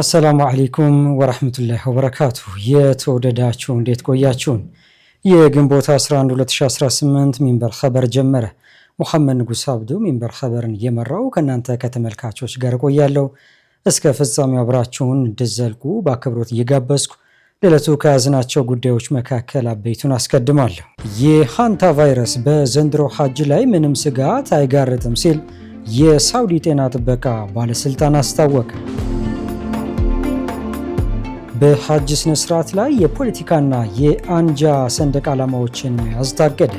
አሰላሙ አለይኩም ወራህመቱላሂ ወበረካቱሁ። የተወደዳችሁ እንዴት ቆያችሁን? የግንቦት 11 2018 ሚንበር ኸበር ጀመረ። ሙሐመድ ንጉስ አብዱ ሚንበር ኸበርን እየመራው ከእናንተ ከተመልካቾች ጋር ቆያለሁ። እስከ ፍጻሜው አብራችሁን እንድትዘልቁ በአክብሮት እየጋበዝኩ ለዕለቱ ከያዝናቸው ጉዳዮች መካከል አበይቱን አስቀድማለሁ። የሃንታ ቫይረስ በዘንድሮ ሐጅ ላይ ምንም ስጋት አይጋርጥም ሲል የሳውዲ ጤና ጥበቃ ባለስልጣን አስታወቀ። በሐጅ ስነ ስርዓት ላይ የፖለቲካና የአንጃ ሰንደቅ ዓላማዎችን መያዝ ታገደ።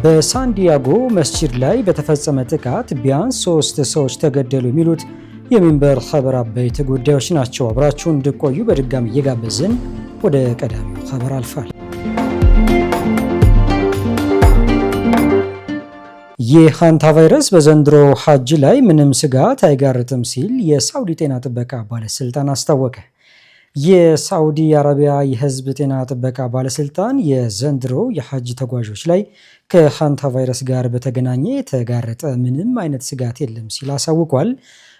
በሳንዲያጎ መስጂድ ላይ በተፈጸመ ጥቃት ቢያንስ 3 ሰዎች ተገደሉ የሚሉት የሚንበር ኸበር አበይት ጉዳዮች ናቸው። አብራችሁን እንድትቆዩ በድጋሚ እየጋበዝን ወደ ቀዳሚው ኸበር አልፋል። የሃንታ ቫይረስ በዘንድሮ ሐጅ ላይ ምንም ስጋት አይጋርጥም ሲል የሳውዲ ጤና ጥበቃ ባለስልጣን አስታወቀ። የሳውዲ አረቢያ የህዝብ ጤና ጥበቃ ባለስልጣን የዘንድሮ የሐጅ ተጓዦች ላይ ከሃንታ ቫይረስ ጋር በተገናኘ የተጋረጠ ምንም አይነት ስጋት የለም ሲል አሳውቋል።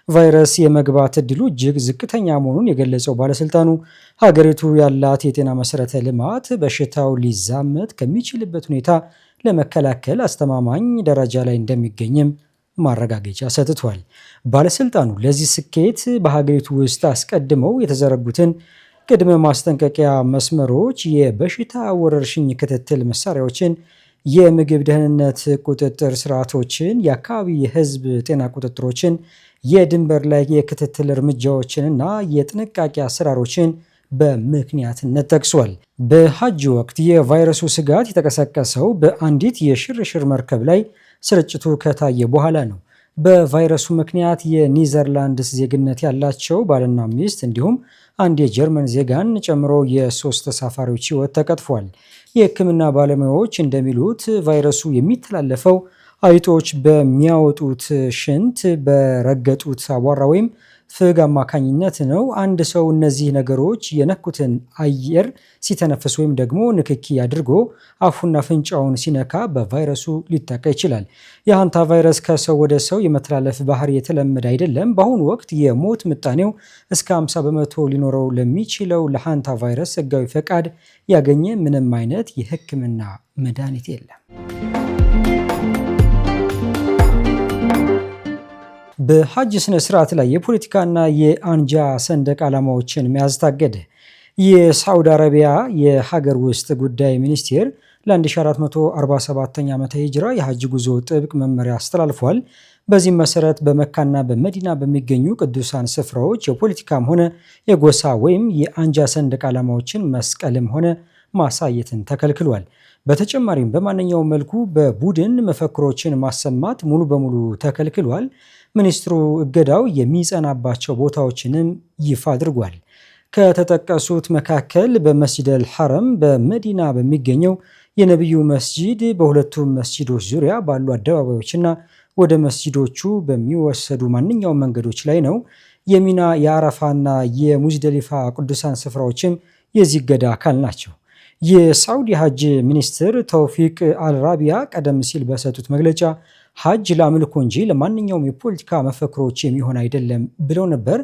ቫይረስ የመግባት እድሉ እጅግ ዝቅተኛ መሆኑን የገለጸው ባለስልጣኑ ሀገሪቱ ያላት የጤና መሰረተ ልማት በሽታው ሊዛመት ከሚችልበት ሁኔታ ለመከላከል አስተማማኝ ደረጃ ላይ እንደሚገኝም ማረጋገጫ ሰጥቷል። ባለስልጣኑ ለዚህ ስኬት በሀገሪቱ ውስጥ አስቀድመው የተዘረጉትን ቅድመ ማስጠንቀቂያ መስመሮች፣ የበሽታ ወረርሽኝ ክትትል መሳሪያዎችን፣ የምግብ ደህንነት ቁጥጥር ስርዓቶችን፣ የአካባቢ የህዝብ ጤና ቁጥጥሮችን፣ የድንበር ላይ የክትትል እርምጃዎችንና የጥንቃቄ አሰራሮችን በምክንያትነት ጠቅሷል። በሐጅ ወቅት የቫይረሱ ስጋት የተቀሰቀሰው በአንዲት የሽርሽር መርከብ ላይ ስርጭቱ ከታየ በኋላ ነው። በቫይረሱ ምክንያት የኒዘርላንድስ ዜግነት ያላቸው ባልና ሚስት እንዲሁም አንድ የጀርመን ዜጋን ጨምሮ የ3 ተሳፋሪዎች ህይወት ተቀጥፏል። የህክምና ባለሙያዎች እንደሚሉት ቫይረሱ የሚተላለፈው አይጦች በሚያወጡት ሽንት፣ በረገጡት አቧራ ወይም ፍግ አማካኝነት ነው። አንድ ሰው እነዚህ ነገሮች የነኩትን አየር ሲተነፍስ ወይም ደግሞ ንክኪ አድርጎ አፉና ፍንጫውን ሲነካ በቫይረሱ ሊጠቃ ይችላል። የሃንታ ቫይረስ ከሰው ወደ ሰው የመተላለፍ ባህሪ የተለመደ አይደለም። በአሁኑ ወቅት የሞት ምጣኔው እስከ 50 በመቶ ሊኖረው ለሚችለው ለሃንታ ቫይረስ ህጋዊ ፈቃድ ያገኘ ምንም አይነት የህክምና መድኃኒት የለም። በሐጅ ስነ ስርዓት ላይ የፖለቲካና የአንጃ ሰንደቅ ዓላማዎችን መያዝ ታገደ። የሳዑዲ አረቢያ የሀገር ውስጥ ጉዳይ ሚኒስቴር ለ1447ኛ ዓመተ ሂጅራ የሐጅ ጉዞ ጥብቅ መመሪያ አስተላልፏል። በዚህም መሰረት በመካና በመዲና በሚገኙ ቅዱሳን ስፍራዎች የፖለቲካም ሆነ የጎሳ ወይም የአንጃ ሰንደቅ ዓላማዎችን መስቀልም ሆነ ማሳየትን ተከልክሏል። በተጨማሪም በማንኛውም መልኩ በቡድን መፈክሮችን ማሰማት ሙሉ በሙሉ ተከልክሏል። ሚኒስትሩ እገዳው የሚጸናባቸው ቦታዎችንም ይፋ አድርጓል። ከተጠቀሱት መካከል በመስጂደል ሐረም በመዲና በሚገኘው የነቢዩ መስጂድ፣ በሁለቱም መስጂዶች ዙሪያ ባሉ አደባባዮችና ወደ መስጂዶቹ በሚወሰዱ ማንኛውም መንገዶች ላይ ነው። የሚና የአረፋና የሙዝደሊፋ ቅዱሳን ስፍራዎችም የዚህ እገዳ አካል ናቸው። የሳዑዲ ሐጅ ሚኒስትር ተውፊቅ አልራቢያ ቀደም ሲል በሰጡት መግለጫ ሐጅ ለአምልኮ እንጂ ለማንኛውም የፖለቲካ መፈክሮች የሚሆን አይደለም ብለው ነበር።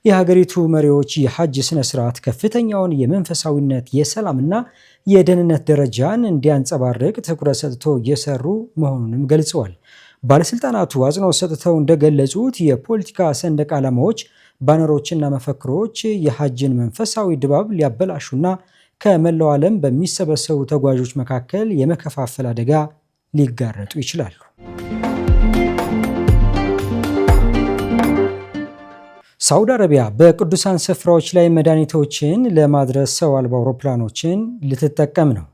የሀገሪቱ መሪዎች የሐጅ ስነ ስርዓት ከፍተኛውን የመንፈሳዊነት የሰላምና የደህንነት ደረጃን እንዲያንጸባርቅ ትኩረት ሰጥቶ እየሰሩ መሆኑንም ገልጸዋል። ባለስልጣናቱ አጽንኦት ሰጥተው እንደገለጹት የፖለቲካ ሰንደቅ ዓላማዎች፣ ባነሮችና መፈክሮች የሐጅን መንፈሳዊ ድባብ ሊያበላሹና ከመላው ዓለም በሚሰበሰቡ ተጓዦች መካከል የመከፋፈል አደጋ ሊጋረጡ ይችላሉ። ሳዑዲ አረቢያ በቅዱሳን ስፍራዎች ላይ መድኃኒቶችን ለማድረስ ሰው አልባ አውሮፕላኖችን ልትጠቀም ነው።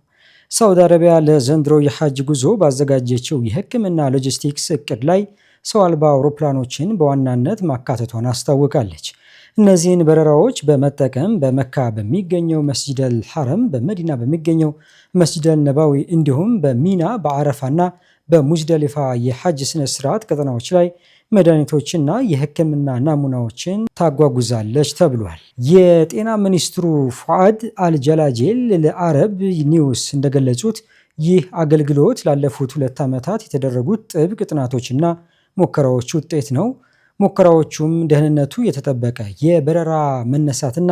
ሳዑዲ አረቢያ ለዘንድሮ የሐጅ ጉዞ ባዘጋጀችው የህክምና ሎጂስቲክስ እቅድ ላይ ሰው አልባ አውሮፕላኖችን በዋናነት ማካተቷን አስታውቃለች። እነዚህን በረራዎች በመጠቀም በመካ በሚገኘው መስጂደል ሐረም፣ በመዲና በሚገኘው መስጂደል ነባዊ እንዲሁም በሚና በአረፋና በሙዝደሊፋ የሐጅ ስነ ስርዓት ቀጠናዎች ላይ መድኃኒቶችና የህክምና ናሙናዎችን ታጓጉዛለች ተብሏል። የጤና ሚኒስትሩ ፉአድ አልጀላጄል ለአረብ ኒውስ እንደገለጹት ይህ አገልግሎት ላለፉት 2 ዓመታት የተደረጉት ጥብቅ ጥናቶችና ሙከራዎች ውጤት ነው። ሙከራዎቹም ደህንነቱ የተጠበቀ የበረራ መነሳትና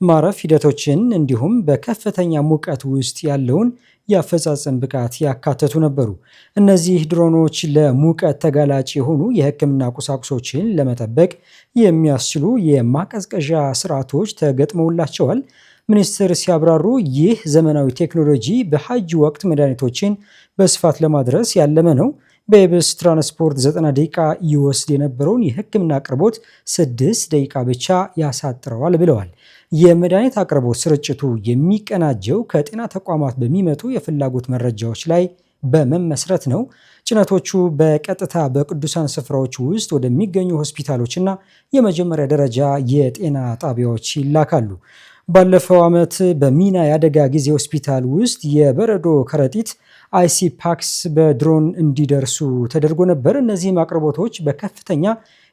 ማረፍ ሂደቶችን እንዲሁም በከፍተኛ ሙቀት ውስጥ ያለውን የአፈጻጸም ብቃት ያካተቱ ነበሩ። እነዚህ ድሮኖች ለሙቀት ተጋላጭ የሆኑ የሕክምና ቁሳቁሶችን ለመጠበቅ የሚያስችሉ የማቀዝቀዣ ስርዓቶች ተገጥመውላቸዋል። ሚኒስትር ሲያብራሩ ይህ ዘመናዊ ቴክኖሎጂ በሐጅ ወቅት መድኃኒቶችን በስፋት ለማድረስ ያለመ ነው። በየብስ ትራንስፖርት 90 ደቂቃ ይወስድ የነበረውን የሕክምና አቅርቦት 6 ደቂቃ ብቻ ያሳጥረዋል ብለዋል። የመድኃኒት አቅርቦት ስርጭቱ የሚቀናጀው ከጤና ተቋማት በሚመጡ የፍላጎት መረጃዎች ላይ በመመስረት ነው። ጭነቶቹ በቀጥታ በቅዱሳን ስፍራዎች ውስጥ ወደሚገኙ ሆስፒታሎችና የመጀመሪያ ደረጃ የጤና ጣቢያዎች ይላካሉ። ባለፈው ዓመት በሚና የአደጋ ጊዜ ሆስፒታል ውስጥ የበረዶ ከረጢት አይሲ ፓክስ በድሮን እንዲደርሱ ተደርጎ ነበር። እነዚህም አቅርቦቶች በከፍተኛ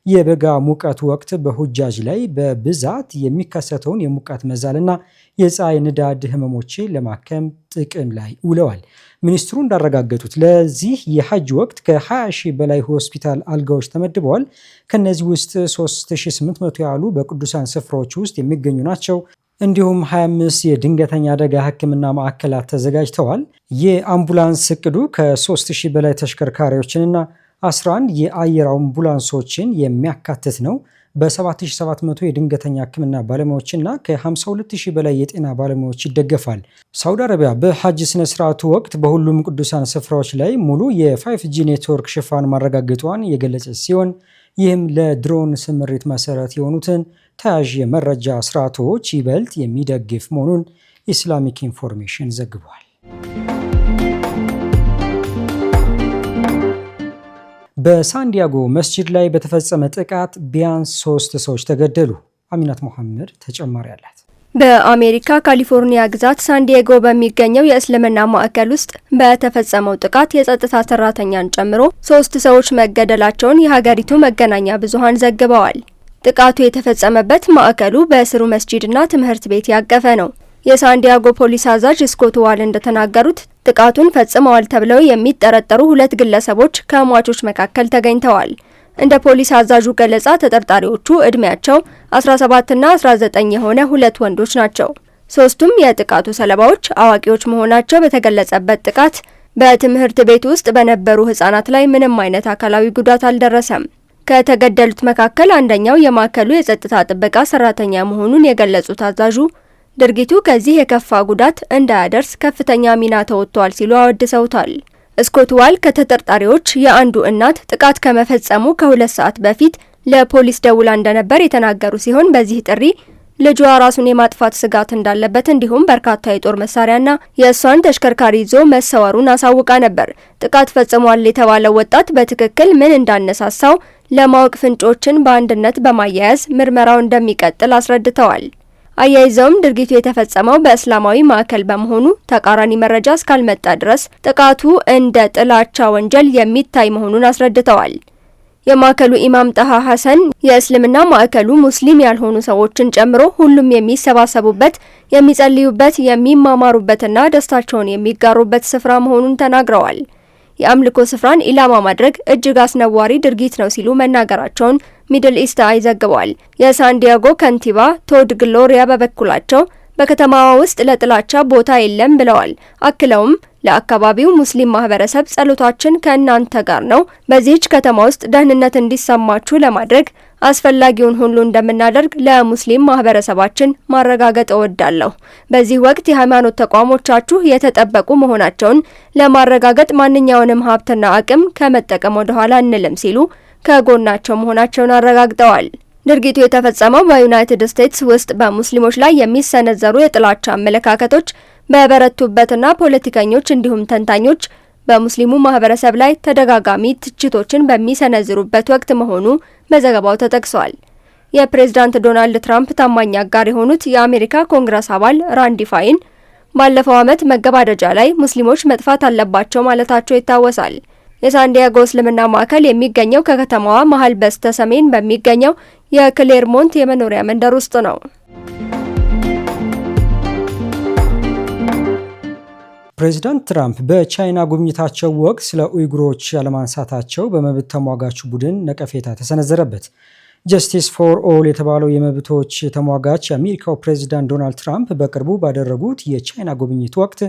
የበጋ ሙቀት ወቅት በሁጃጅ ላይ በብዛት የሚከሰተውን የሙቀት መዛልና የፀሐይ ንዳድ ህመሞችን ለማከም ጥቅም ላይ ውለዋል። ሚኒስትሩ እንዳረጋገጡት ለዚህ የሐጅ ወቅት ከ20 ሺህ በላይ ሆስፒታል አልጋዎች ተመድበዋል። ከነዚህ ውስጥ 3800 ያህሉ በቅዱሳን ስፍራዎች ውስጥ የሚገኙ ናቸው። እንዲሁም 25 የድንገተኛ አደጋ ህክምና ማዕከላት ተዘጋጅተዋል። የአምቡላንስ እቅዱ ከ3000 በላይ ተሽከርካሪዎችንና 11 የአየር አምቡላንሶችን የሚያካትት ነው። በ7700 የድንገተኛ ህክምና ባለሙያዎችና ከ52000 በላይ የጤና ባለሙያዎች ይደገፋል። ሳውዲ አረቢያ በሐጅ ስነ ስርዓቱ ወቅት በሁሉም ቅዱሳን ስፍራዎች ላይ ሙሉ የ5G ኔትወርክ ሽፋን ማረጋገጧን የገለጸች ሲሆን ይህም ለድሮን ስምሪት መሰረት የሆኑትን ተያያዥ የመረጃ ስርዓቶች ይበልጥ የሚደግፍ መሆኑን ኢስላሚክ ኢንፎርሜሽን ዘግቧል። በሳንዲያጎ መስጂድ ላይ በተፈጸመ ጥቃት ቢያንስ 3 ሰዎች ተገደሉ። አሚናት መሐመድ ተጨማሪ አላት። በአሜሪካ ካሊፎርኒያ ግዛት ሳንዲያጎ በሚገኘው የእስልምና ማዕከል ውስጥ በተፈጸመው ጥቃት የጸጥታ ሰራተኛን ጨምሮ 3 ሰዎች መገደላቸውን የሀገሪቱ መገናኛ ብዙሃን ዘግበዋል። ጥቃቱ የተፈጸመበት ማዕከሉ በስሩ መስጂድና ትምህርት ቤት ያቀፈ ነው። የሳንዲያጎ ፖሊስ አዛዥ ስኮት ዋል እንደተናገሩት ጥቃቱን ፈጽመዋል ተብለው የሚጠረጠሩ 2 ግለሰቦች ከሟቾች መካከል ተገኝተዋል። እንደ ፖሊስ አዛዡ ገለጻ ተጠርጣሪዎቹ ዕድሜያቸው 17 እና 19 የሆነ 2 ወንዶች ናቸው። 3ቱም የጥቃቱ ሰለባዎች አዋቂዎች መሆናቸው በተገለጸበት ጥቃት በትምህርት ቤት ውስጥ በነበሩ ህጻናት ላይ ምንም አይነት አካላዊ ጉዳት አልደረሰም። ከተገደሉት መካከል አንደኛው የማዕከሉ የጸጥታ ጥበቃ ሰራተኛ መሆኑን የገለጹት አዛዡ ድርጊቱ ከዚህ የከፋ ጉዳት እንዳያደርስ ከፍተኛ ሚና ተወጥቷል ሲሉ አወድሰውታል። ስኮት ዋል ከተጠርጣሪዎች የአንዱ እናት ጥቃት ከመፈጸሙ ከ2 ሰዓት በፊት ለፖሊስ ደውላ እንደነበር የተናገሩ ሲሆን በዚህ ጥሪ ልጇ ራሱን የማጥፋት ስጋት እንዳለበት እንዲሁም በርካታ የጦር መሳሪያና የእሷን ተሽከርካሪ ይዞ መሰወሩን አሳውቃ ነበር። ጥቃት ፈጽሟል የተባለው ወጣት በትክክል ምን እንዳነሳሳው ለማወቅ ፍንጮችን በአንድነት በማያያዝ ምርመራው እንደሚቀጥል አስረድተዋል። አያይዘውም ድርጊቱ የተፈጸመው በእስላማዊ ማዕከል በመሆኑ ተቃራኒ መረጃ እስካልመጣ ድረስ ጥቃቱ እንደ ጥላቻ ወንጀል የሚታይ መሆኑን አስረድተዋል። የማዕከሉ ኢማም ጣሃ ሐሰን የእስልምና ማዕከሉ ሙስሊም ያልሆኑ ሰዎችን ጨምሮ ሁሉም የሚሰባሰቡበት፣ የሚጸልዩበት፣ የሚማማሩበትና ደስታቸውን የሚጋሩበት ስፍራ መሆኑን ተናግረዋል። የአምልኮ ስፍራን ኢላማ ማድረግ እጅግ አስነዋሪ ድርጊት ነው ሲሉ መናገራቸውን ሚድል ኢስት አይ ዘግቧል። የሳንዲያጎ ከንቲባ ቶድ ግሎሪያ በበኩላቸው በከተማዋ ውስጥ ለጥላቻ ቦታ የለም ብለዋል። አክለውም ለአካባቢው ሙስሊም ማህበረሰብ ጸሎታችን ከእናንተ ጋር ነው። በዚህች ከተማ ውስጥ ደህንነት እንዲሰማችሁ ለማድረግ አስፈላጊውን ሁሉ እንደምናደርግ ለሙስሊም ማህበረሰባችን ማረጋገጥ እወዳለሁ። በዚህ ወቅት የሃይማኖት ተቋሞቻችሁ የተጠበቁ መሆናቸውን ለማረጋገጥ ማንኛውንም ሀብትና አቅም ከመጠቀም ወደ ኋላ አንልም ሲሉ ከጎናቸው መሆናቸውን አረጋግጠዋል። ድርጊቱ የተፈጸመው በዩናይትድ ስቴትስ ውስጥ በሙስሊሞች ላይ የሚሰነዘሩ የጥላቻ አመለካከቶች በበረቱበትና ፖለቲከኞች እንዲሁም ተንታኞች በሙስሊሙ ማህበረሰብ ላይ ተደጋጋሚ ትችቶችን በሚሰነዝሩበት ወቅት መሆኑ በዘገባው ተጠቅሷል። የፕሬዝዳንት ዶናልድ ትራምፕ ታማኝ አጋር የሆኑት የአሜሪካ ኮንግረስ አባል ራንዲ ፋይን ባለፈው ዓመት መገባደጃ ላይ ሙስሊሞች መጥፋት አለባቸው ማለታቸው ይታወሳል። የሳንዲያጎ እስልምና ማዕከል የሚገኘው ከከተማዋ መሃል በስተ ሰሜን በሚገኘው የክሌርሞንት የመኖሪያ መንደር ውስጥ ነው። ፕሬዚዳንት ትራምፕ በቻይና ጉብኝታቸው ወቅት ስለ ኡይጉሮች ያለማንሳታቸው በመብት ተሟጋቹ ቡድን ነቀፌታ ተሰነዘረበት። ጀስቲስ ፎር ኦል የተባለው የመብቶች ተሟጋች የአሜሪካው ፕሬዚዳንት ዶናልድ ትራምፕ በቅርቡ ባደረጉት የቻይና ጉብኝት ወቅት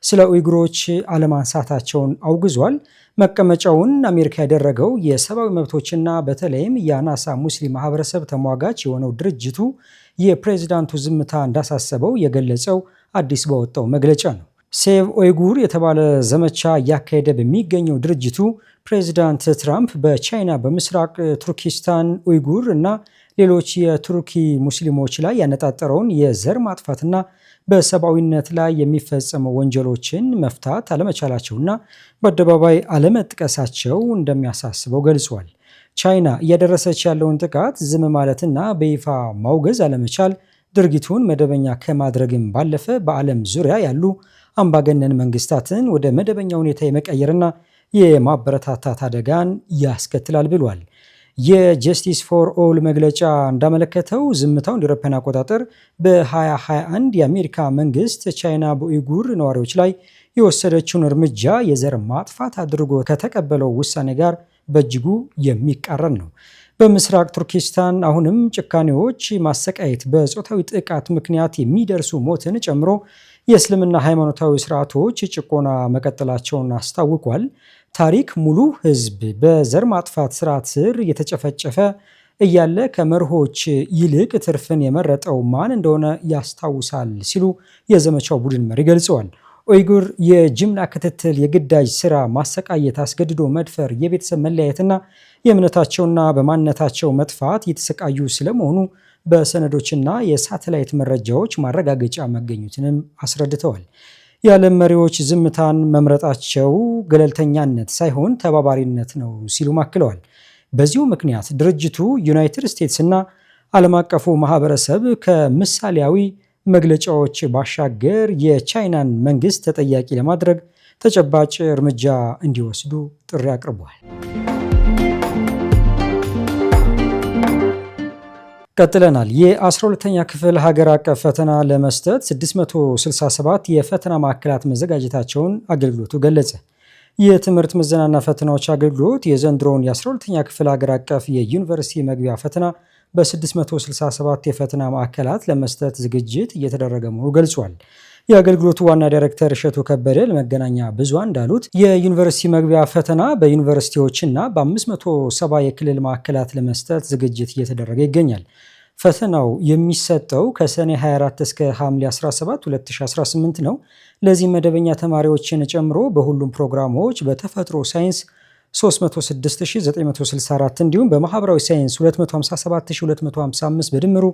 ስለ ኡይጉሮች አለማንሳታቸውን አውግዟል። መቀመጫውን አሜሪካ ያደረገው የሰብአዊ መብቶችና በተለይም የአናሳ ሙስሊም ማህበረሰብ ተሟጋች የሆነው ድርጅቱ የፕሬዚዳንቱ ዝምታ እንዳሳሰበው የገለጸው አዲስ በወጣው መግለጫ ነው። ሴቭ ኡይጉር የተባለ ዘመቻ እያካሄደ በሚገኘው ድርጅቱ ፕሬዚዳንት ትራምፕ በቻይና በምስራቅ ቱርኪስታን ኡይጉር እና ሌሎች የቱርኪ ሙስሊሞች ላይ ያነጣጠረውን የዘር ማጥፋትና በሰብአዊነት ላይ የሚፈጸሙ ወንጀሎችን መፍታት አለመቻላቸውና በአደባባይ አለመጥቀሳቸው እንደሚያሳስበው ገልጿል። ቻይና እያደረሰች ያለውን ጥቃት ዝም ማለትና በይፋ ማውገዝ አለመቻል ድርጊቱን መደበኛ ከማድረግም ባለፈ በዓለም ዙሪያ ያሉ አምባገነን መንግስታትን ወደ መደበኛ ሁኔታ የመቀየርና የማበረታታት አደጋን ያስከትላል ብሏል። የጀስቲስ ፎር ኦል መግለጫ እንዳመለከተው ዝምታው እንደ አውሮፓውያን አቆጣጠር በ2021 የአሜሪካ መንግስት ቻይና በኡይጉር ነዋሪዎች ላይ የወሰደችውን እርምጃ የዘር ማጥፋት አድርጎ ከተቀበለው ውሳኔ ጋር በእጅጉ የሚቃረን ነው። በምስራቅ ቱርኪስታን አሁንም ጭካኔዎች፣ ማሰቃየት፣ በጾታዊ ጥቃት ምክንያት የሚደርሱ ሞትን ጨምሮ የእስልምና ሃይማኖታዊ ስርዓቶች ጭቆና መቀጠላቸውን አስታውቋል። ታሪክ ሙሉ ህዝብ በዘር ማጥፋት ስርዓት ስር እየተጨፈጨፈ እያለ ከመርሆች ይልቅ ትርፍን የመረጠው ማን እንደሆነ ያስታውሳል ሲሉ የዘመቻው ቡድን መሪ ገልጸዋል። ኡይጉር የጅምላ ክትትል፣ የግዳጅ ስራ፣ ማሰቃየት፣ አስገድዶ መድፈር፣ የቤተሰብ መለያየትና የእምነታቸውና በማንነታቸው መጥፋት እየተሰቃዩ ስለመሆኑ በሰነዶችና የሳተላይት መረጃዎች ማረጋገጫ መገኘቱንም አስረድተዋል። የዓለም መሪዎች ዝምታን መምረጣቸው ገለልተኛነት ሳይሆን ተባባሪነት ነው ሲሉ አክለዋል። በዚሁ ምክንያት ድርጅቱ ዩናይትድ ስቴትስ እና ዓለም አቀፉ ማህበረሰብ ከምሳሌያዊ መግለጫዎች ባሻገር የቻይናን መንግስት ተጠያቂ ለማድረግ ተጨባጭ እርምጃ እንዲወስዱ ጥሪ አቅርቧል። ቀጥለናል። የ12ኛ ክፍል ሀገር አቀፍ ፈተና ለመስጠት 667 የፈተና ማዕከላት መዘጋጀታቸውን አገልግሎቱ ገለጸ። የትምህርት ምዘናና ፈተናዎች አገልግሎት የዘንድሮውን የ12ኛ ክፍል ሀገር አቀፍ የዩኒቨርሲቲ መግቢያ ፈተና በ667 የፈተና ማዕከላት ለመስጠት ዝግጅት እየተደረገ መሆኑ ገልጿል። የአገልግሎቱ ዋና ዳይሬክተር እሸቱ ከበደ ለመገናኛ ብዙሃን እንዳሉት የዩኒቨርሲቲ መግቢያ ፈተና በዩኒቨርሲቲዎችና በ570 የክልል ማዕከላት ለመስጠት ዝግጅት እየተደረገ ይገኛል። ፈተናው የሚሰጠው ከሰኔ 24 እስከ ሐምሌ 17 2018 ነው። ለዚህ መደበኛ ተማሪዎችን ጨምሮ በሁሉም ፕሮግራሞች በተፈጥሮ ሳይንስ 306964 እንዲሁም በማህበራዊ ሳይንስ 257255 በድምሩ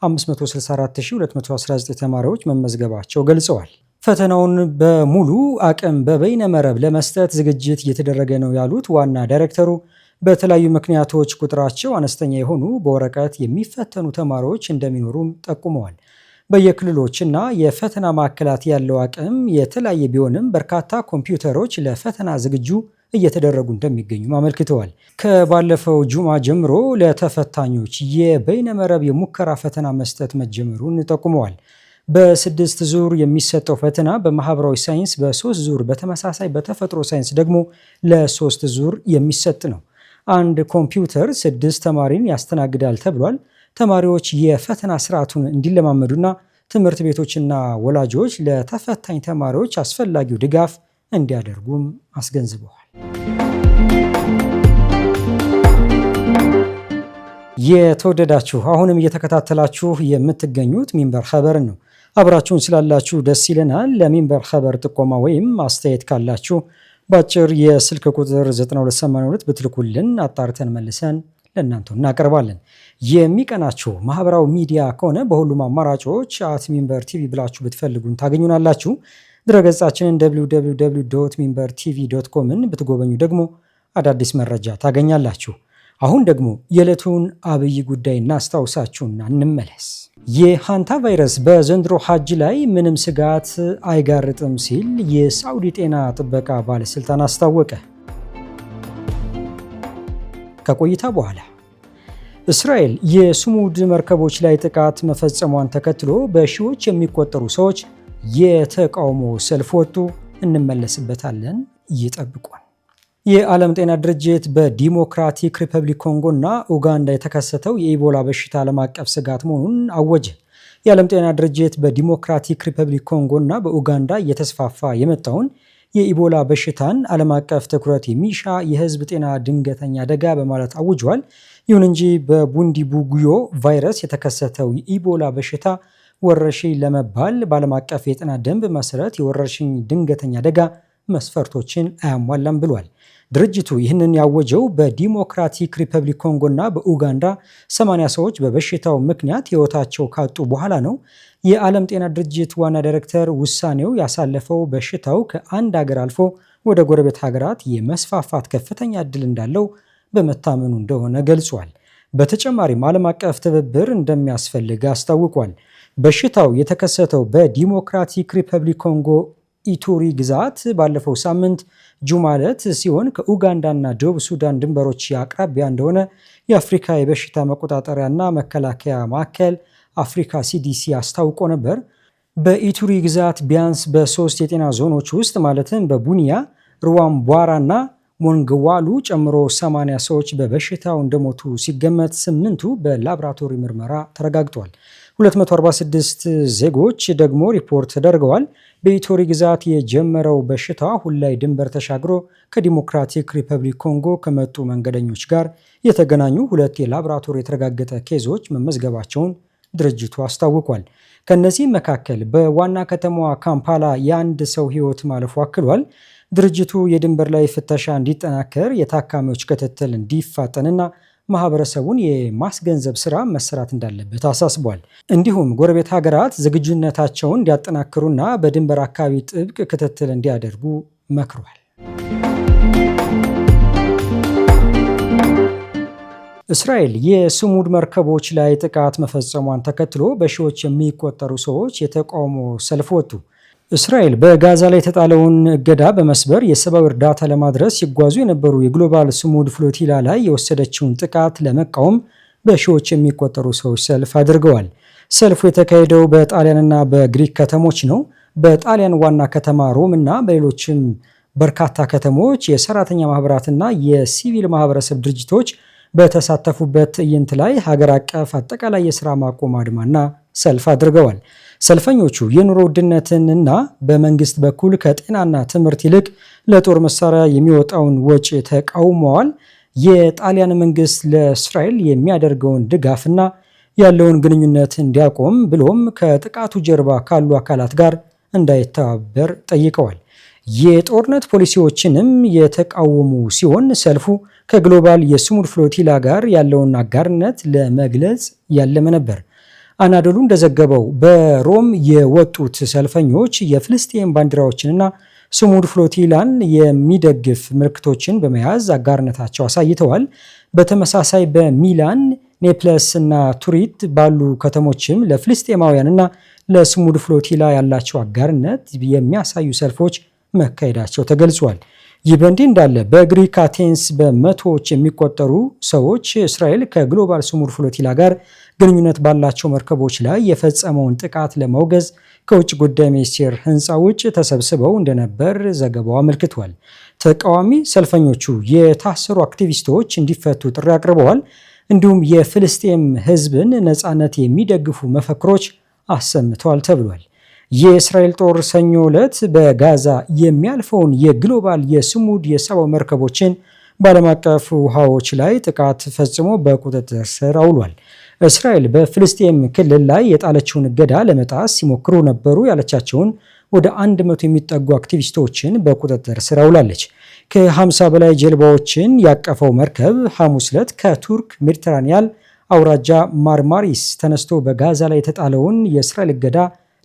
564219 ተማሪዎች መመዝገባቸው ገልጸዋል። ፈተናውን በሙሉ አቅም በበይነ መረብ ለመስጠት ዝግጅት እየተደረገ ነው ያሉት ዋና ዳይሬክተሩ በተለያዩ ምክንያቶች ቁጥራቸው አነስተኛ የሆኑ በወረቀት የሚፈተኑ ተማሪዎች እንደሚኖሩም ጠቁመዋል። በየክልሎችና የፈተና ማዕከላት ያለው አቅም የተለያየ ቢሆንም በርካታ ኮምፒውተሮች ለፈተና ዝግጁ እየተደረጉ እንደሚገኙ አመልክተዋል። ከባለፈው ጁማ ጀምሮ ለተፈታኞች የበይነመረብ የሙከራ ፈተና መስጠት መጀመሩን ጠቁመዋል። በ6 ዙር የሚሰጠው ፈተና በማህበራዊ ሳይንስ በ3 ዙር፣ በተመሳሳይ በተፈጥሮ ሳይንስ ደግሞ ለ3 ዙር የሚሰጥ ነው። አንድ ኮምፒውተር 6 ተማሪን ያስተናግዳል ተብሏል። ተማሪዎች የፈተና ስርዓቱን እንዲለማመዱና ትምህርት ቤቶችና ወላጆች ለተፈታኝ ተማሪዎች አስፈላጊው ድጋፍ እንዲያደርጉም አስገንዝበዋል። የተወደዳችሁ አሁንም እየተከታተላችሁ የምትገኙት ሚንበር ኸበርን ነው። አብራችሁን ስላላችሁ ደስ ይለናል። ለሚንበር ኸበር ጥቆማ ወይም አስተያየት ካላችሁ በአጭር የስልክ ቁጥር 9282 ብትልኩልን አጣርተን መልሰን ለእናንተው እናቀርባለን። የሚቀናችሁ ማህበራዊ ሚዲያ ከሆነ በሁሉም አማራጮች @ሚንበር ቲቪ ብላችሁ ብትፈልጉን ታገኙናላችሁ። ድረገጻችንን www.minbertv.comን ብትጎበኙ ደግሞ አዳዲስ መረጃ ታገኛላችሁ። አሁን ደግሞ የዕለቱን አብይ ጉዳይ እናስታውሳችሁና እንመለስ። የሃንታ ቫይረስ በዘንድሮ ሐጅ ላይ ምንም ስጋት አይጋርጥም ሲል የሳዑዲ ጤና ጥበቃ ባለስልጣን አስታወቀ። ከቆይታ በኋላ እስራኤል የስሙድ መርከቦች ላይ ጥቃት መፈጸሟን ተከትሎ በሺዎች የሚቆጠሩ ሰዎች የተቃውሞ ሰልፍ ወጡ። እንመለስበታለን። ይጠብቁን። የዓለም ጤና ድርጅት በዲሞክራቲክ ሪፐብሊክ ኮንጎ እና ኡጋንዳ የተከሰተው የኢቦላ በሽታ ዓለም አቀፍ ስጋት መሆኑን አወጀ። የዓለም ጤና ድርጅት በዲሞክራቲክ ሪፐብሊክ ኮንጎ እና በኡጋንዳ እየተስፋፋ የመጣውን የኢቦላ በሽታን ዓለም አቀፍ ትኩረት የሚሻ የህዝብ ጤና ድንገተኛ አደጋ በማለት አውጇል። ይሁን እንጂ በቡንዲ ቡጉዮ ቫይረስ የተከሰተው የኢቦላ በሽታ ወረርሽኝ ለመባል በዓለም አቀፍ የጤና ደንብ መሰረት የወረርሽኝ ድንገተኛ አደጋ መስፈርቶችን አያሟላም ብሏል። ድርጅቱ ይህንን ያወጀው በዲሞክራቲክ ሪፐብሊክ ኮንጎ እና በኡጋንዳ 80 ሰዎች በበሽታው ምክንያት ህይወታቸው ካጡ በኋላ ነው። የዓለም ጤና ድርጅት ዋና ዳይሬክተር ውሳኔው ያሳለፈው በሽታው ከአንድ ሀገር አልፎ ወደ ጎረቤት ሀገራት የመስፋፋት ከፍተኛ እድል እንዳለው በመታመኑ እንደሆነ ገልጿል። በተጨማሪም ዓለም አቀፍ ትብብር እንደሚያስፈልግ አስታውቋል። በሽታው የተከሰተው በዲሞክራቲክ ሪፐብሊክ ኮንጎ ኢቱሪ ግዛት ባለፈው ሳምንት ጁማ ዕለት ሲሆን ከኡጋንዳና ደቡብ ሱዳን ድንበሮች አቅራቢያ እንደሆነ የአፍሪካ የበሽታ መቆጣጠሪያና መከላከያ ማዕከል አፍሪካ CDC አስታውቆ ነበር። በኢቱሪ ግዛት ቢያንስ በ3 የጤና ዞኖች ውስጥ ማለትም በቡኒያ፣ ሩዋምቧራና ሞንግዋሉ ጨምሮ 80 ሰዎች በበሽታው እንደሞቱ ሲገመት 8ቱ በላቦራቶሪ ምርመራ ተረጋግጧል። 246 ዜጎች ደግሞ ሪፖርት ተደርገዋል። በኢቱሪ ግዛት የጀመረው በሽታ አሁን ላይ ድንበር ተሻግሮ ከዲሞክራቲክ ሪፐብሊክ ኮንጎ ከመጡ መንገደኞች ጋር የተገናኙ 2 የላቦራቶሪ የተረጋገጠ ኬዞች መመዝገባቸውን ድርጅቱ አስታውቋል። ከነዚህ መካከል በዋና ከተማዋ ካምፓላ የአንድ ሰው ሕይወት ማለፉ አክሏል። ድርጅቱ የድንበር ላይ ፍተሻ እንዲጠናከር፣ የታካሚዎች ክትትል እንዲፋጠንና ማህበረሰቡን የማስገንዘብ ስራ መሰራት እንዳለበት አሳስቧል። እንዲሁም ጎረቤት ሀገራት ዝግጁነታቸውን እንዲያጠናክሩና በድንበር አካባቢ ጥብቅ ክትትል እንዲያደርጉ መክሯል። እስራኤል የስሙድ መርከቦች ላይ ጥቃት መፈጸሟን ተከትሎ በሺዎች የሚቆጠሩ ሰዎች የተቃውሞ ሰልፍ ወጡ። እስራኤል በጋዛ ላይ የተጣለውን እገዳ በመስበር የሰብአዊ እርዳታ ለማድረስ ሲጓዙ የነበሩ የግሎባል ስሙድ ፍሎቲላ ላይ የወሰደችውን ጥቃት ለመቃወም በሺዎች የሚቆጠሩ ሰዎች ሰልፍ አድርገዋል። ሰልፉ የተካሄደው በጣሊያንና በግሪክ ከተሞች ነው። በጣሊያን ዋና ከተማ ሮም እና በሌሎችም በርካታ ከተሞች የሰራተኛ ማህበራትና የሲቪል ማህበረሰብ ድርጅቶች በተሳተፉበት ትዕይንት ላይ ሀገር አቀፍ አጠቃላይ የስራ ማቆም አድማና ሰልፍ አድርገዋል። ሰልፈኞቹ የኑሮ ውድነትንና በመንግስት በኩል ከጤናና ትምህርት ይልቅ ለጦር መሳሪያ የሚወጣውን ወጪ ተቃውመዋል። የጣሊያን መንግስት ለእስራኤል የሚያደርገውን ድጋፍና ያለውን ግንኙነት እንዲያቆም ብሎም ከጥቃቱ ጀርባ ካሉ አካላት ጋር እንዳይተባበር ጠይቀዋል። የጦርነት ፖሊሲዎችንም የተቃወሙ ሲሆን ሰልፉ ከግሎባል የስሙድ ፍሎቲላ ጋር ያለውን አጋርነት ለመግለጽ ያለመ ነበር። አናዶሉ እንደዘገበው በሮም የወጡት ሰልፈኞች የፍልስጤም ባንዲራዎችንና ስሙድ ፍሎቲላን የሚደግፍ ምልክቶችን በመያዝ አጋርነታቸው አሳይተዋል። በተመሳሳይ በሚላን፣ ኔፕለስ እና ቱሪት ባሉ ከተሞችም ለፍልስጤማውያንና ለስሙድ ፍሎቲላ ያላቸው አጋርነት የሚያሳዩ ሰልፎች መካሄዳቸው ተገልጿል። ይህ በእንዲህ እንዳለ በግሪክ አቴንስ በመቶዎች የሚቆጠሩ ሰዎች እስራኤል ከግሎባል ስሙድ ፍሎቲላ ጋር ግንኙነት ባላቸው መርከቦች ላይ የፈጸመውን ጥቃት ለማውገዝ ከውጭ ጉዳይ ሚኒስቴር ሕንፃ ውጭ ተሰብስበው እንደነበር ዘገባው አመልክቷል። ተቃዋሚ ሰልፈኞቹ የታሰሩ አክቲቪስቶች እንዲፈቱ ጥሪ አቅርበዋል። እንዲሁም የፍልስጤም ሕዝብን ነፃነት የሚደግፉ መፈክሮች አሰምተዋል ተብሏል። የእስራኤል ጦር ሰኞ ዕለት በጋዛ የሚያልፈውን የግሎባል የስሙድ የሰብአዊ መርከቦችን በዓለም አቀፍ ውሃዎች ላይ ጥቃት ፈጽሞ በቁጥጥር ስር አውሏል። እስራኤል በፍልስጤም ክልል ላይ የጣለችውን እገዳ ለመጣስ ሲሞክሩ ነበሩ ያለቻቸውን ወደ 100 የሚጠጉ አክቲቪስቶችን በቁጥጥር ስር አውላለች። ከ50 በላይ ጀልባዎችን ያቀፈው መርከብ ሐሙስ ዕለት ከቱርክ ሜዲተራኒያን አውራጃ ማርማሪስ ተነስቶ በጋዛ ላይ የተጣለውን የእስራኤል እገዳ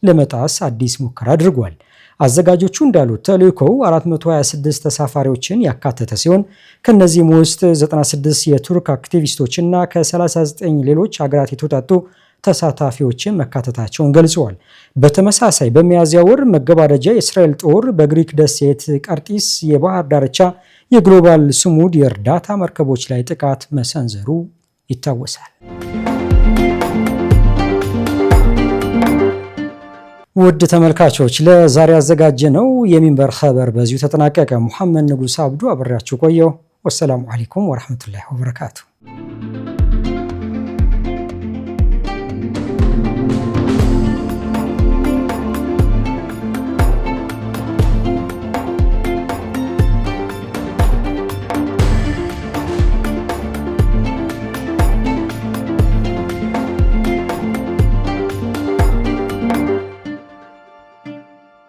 ለመጣስ አዲስ ሙከራ አድርጓል። አዘጋጆቹ እንዳሉት ተልእኮው 426 ተሳፋሪዎችን ያካተተ ሲሆን ከነዚህም ውስጥ 96 የቱርክ አክቲቪስቶችና ከ39 ሌሎች ሀገራት የተውጣጡ ተሳታፊዎችን መካተታቸውን ገልጸዋል። በተመሳሳይ በሚያዝያ ወር መገባደጃ የእስራኤል ጦር በግሪክ ደሴት ቀርጢስ የባህር ዳርቻ የግሎባል ስሙድ የእርዳታ መርከቦች ላይ ጥቃት መሰንዘሩ ይታወሳል። ውድ ተመልካቾች ለዛሬ ያዘጋጀነው የሚንበር ኸበር በዚሁ ተጠናቀቀ። ሙሐመድ ንጉስ አብዱ አብሬያችሁ ቆየው። ወሰላሙ አለይኩም ወራህመቱላሂ ወበረካቱ።